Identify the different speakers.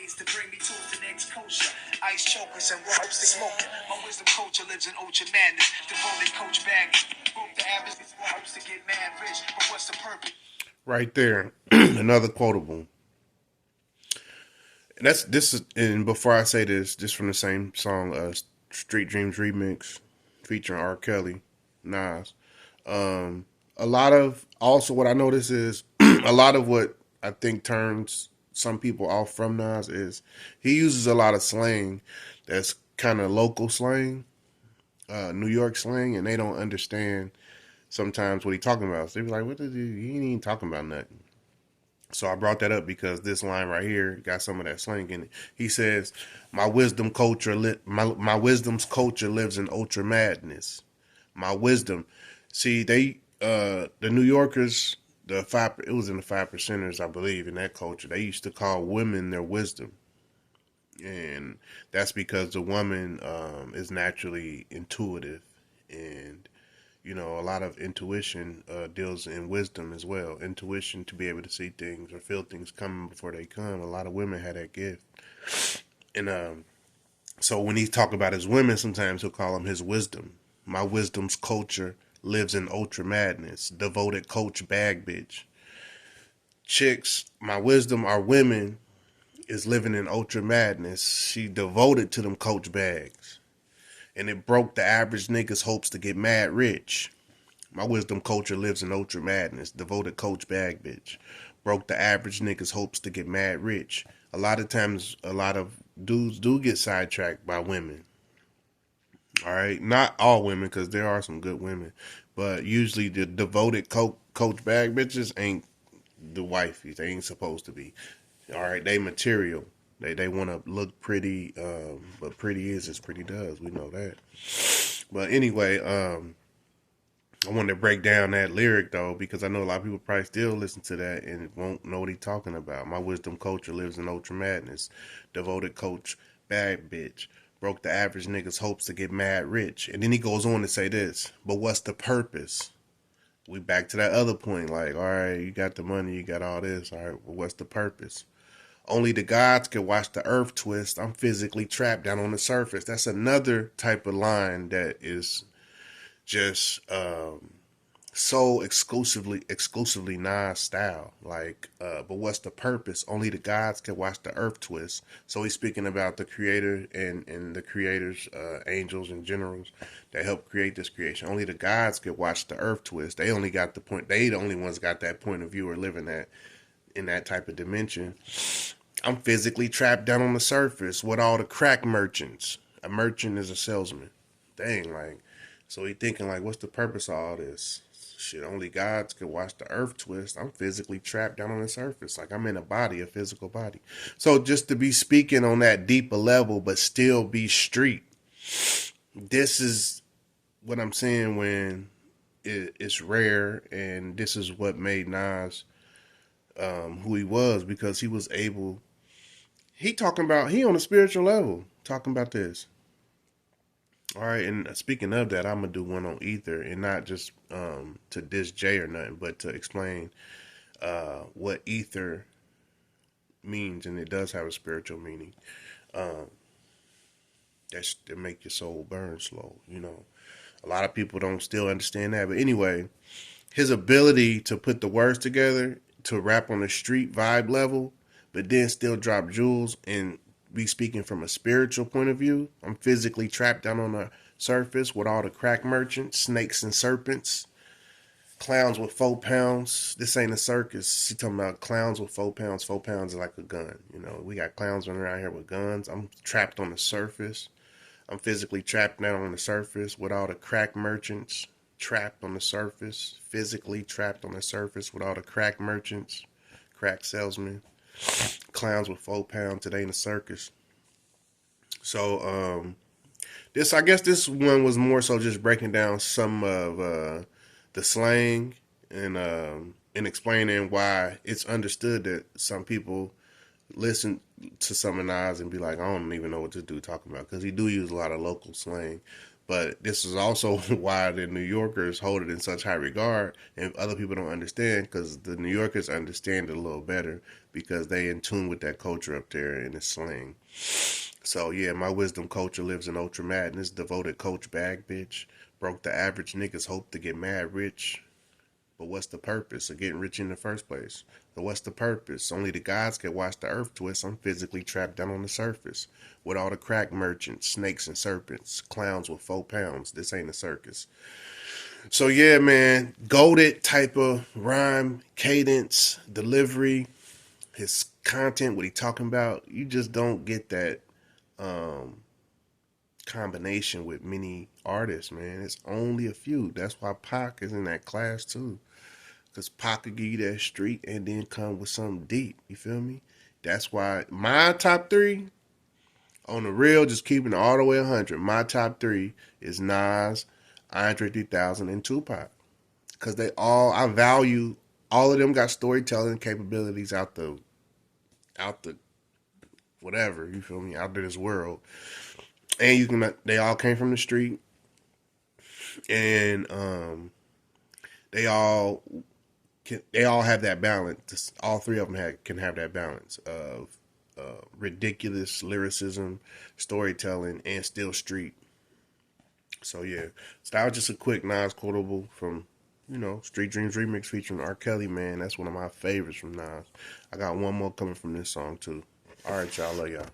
Speaker 1: To bring me to the next culture. Ice chokers and ropes to smoking. My wisdom culture lives in ultra madness. Devoted coach baggage. Broke the average hopes to get mad rich. But what's the purpose? Right there. Another quotable. And that's this is and before I say this, just from the same song, Street Dreams remix featuring R. Kelly, Nas. A lot of also what I notice is a lot of what I think turns some people off from Nas is he uses a lot of slang that's kind of local slang, New York slang, and they don't understand sometimes what he's talking about. So they be like, "What is he ain't even talking about nothing." So I brought that up because this line right here got some of that slang in it. He says, "My wisdom culture, my wisdom's culture lives in ultra madness. My wisdom." See, the New Yorkers, it was in the 5%ers, I believe, in that culture. They used to call women their wisdom, and that's because the woman is naturally intuitive, and a lot of intuition deals in wisdom as well. Intuition to be able to see things or feel things coming before they come. A lot of women had that gift, and so when he talk about his women, sometimes he'll call them his wisdom. My wisdom's culture lives in ultra madness. Devoted coach bag bitch. Chicks, my wisdom, our women, is living in ultra madness. She devoted to them coach bags. And it broke the average nigga's hopes to get mad rich. My wisdom culture lives in ultra madness. Devoted coach bag bitch. Broke the average nigga's hopes to get mad rich. A lot of times, a lot of dudes do get sidetracked by women. All right, not all women, because there are some good women, but usually the devoted coach bag bitches ain't the wifey. They ain't supposed to be. All right, they material. They want to look pretty, but pretty is as pretty does. We know that. But anyway, I wanted to break down that lyric though, because I know a lot of people probably still listen to that and won't know what he's talking about. My wisdom culture lives in ultra madness. Devoted coach bad bitch. Broke the average nigga's hopes to get mad rich. And then he goes on to say this, but what's the purpose? We back to that other point, like, all right, you got the money, you got all this, all right, well, what's the purpose? Only the gods can watch the earth twist. I'm physically trapped down on the surface. That's another type of line that is just so exclusively Nas style. Like, but what's the purpose? Only the gods can watch the earth twist. So he's speaking about the creator and the creators, angels and generals that help create this creation. Only the gods can watch the earth twist. They only got the point. They the only ones got that point of view or living that in that type of dimension. I'm physically trapped down on the surface with all the crack merchants. A merchant is a salesman. Dang, like, so he thinking like, what's the purpose of all this? Shit, only gods can watch the earth twist. I'm physically trapped down on the surface. Like I'm in a body, a physical body. So just to be speaking on that deeper level, but still be street. This is what I'm saying when it's rare, and this is what made Nas who he was, because he was able. He on a spiritual level talking about this. All right, and speaking of that, I'm gonna do one on ether, and not just to diss Jay or nothing, but to explain what ether means, and it does have a spiritual meaning. Um, that make your soul burn slow. A lot of people don't still understand that, but anyway, his ability to put the words together to rap on the street vibe level, but then still drop jewels and be speaking from a spiritual point of view. I'm physically trapped down on the surface with all the crack merchants, snakes and serpents, clowns with 4 pounds. This ain't a circus. She talking about clowns with 4 pounds. 4 pounds is like a gun. We got clowns running around here with guns. I'm trapped on the surface. I'm physically trapped down on the surface with all the crack merchants, trapped on the surface, physically trapped on the surface with all the crack merchants, crack salesmen, clowns with 4 pounds. It ain't a circus. So I guess this one was more so just breaking down some of the slang and explaining why it's understood that some people listen to some of Nas and be like, I don't even know what this dude talking about, because he do use a lot of local slang. But this is also why the New Yorkers hold it in such high regard, and other people don't understand because the New Yorkers understand it a little better because they in tune with that culture up there and its slang. So yeah, my wisdom culture lives in Ultra Madness. Devoted coach bag bitch. Broke the average nigga's hope to get mad rich. But what's the purpose of getting rich in the first place? So what's the purpose? Only the gods can watch the earth twist. I'm physically trapped down on the surface. With all the crack merchants, snakes and serpents, clowns with 4 pounds. This ain't a circus. So yeah, man, goaded type of rhyme, cadence, delivery, his content, what he talking about. You just don't get that um, combination with many artists, man. It's only a few. That's why Pac is in that class too. Cause Pac could give you that street and then come with something deep. You feel me? That's why my top three on the real, just keeping it all the way 100. My top three is Nas, Andre 3000, and Tupac. Cause they all, I value all of them. Got storytelling capabilities out the whatever. You feel me? Out of this world, and you can. They all came from the street, and they all they all have that balance. All three of them can have that balance of ridiculous lyricism, storytelling, and still street. So yeah, so that was just a quick Nas quotable from Street Dreams remix featuring R. Kelly. Man, that's one of my favorites from Nas. I got one more coming from this song too. All right, y'all, love y'all.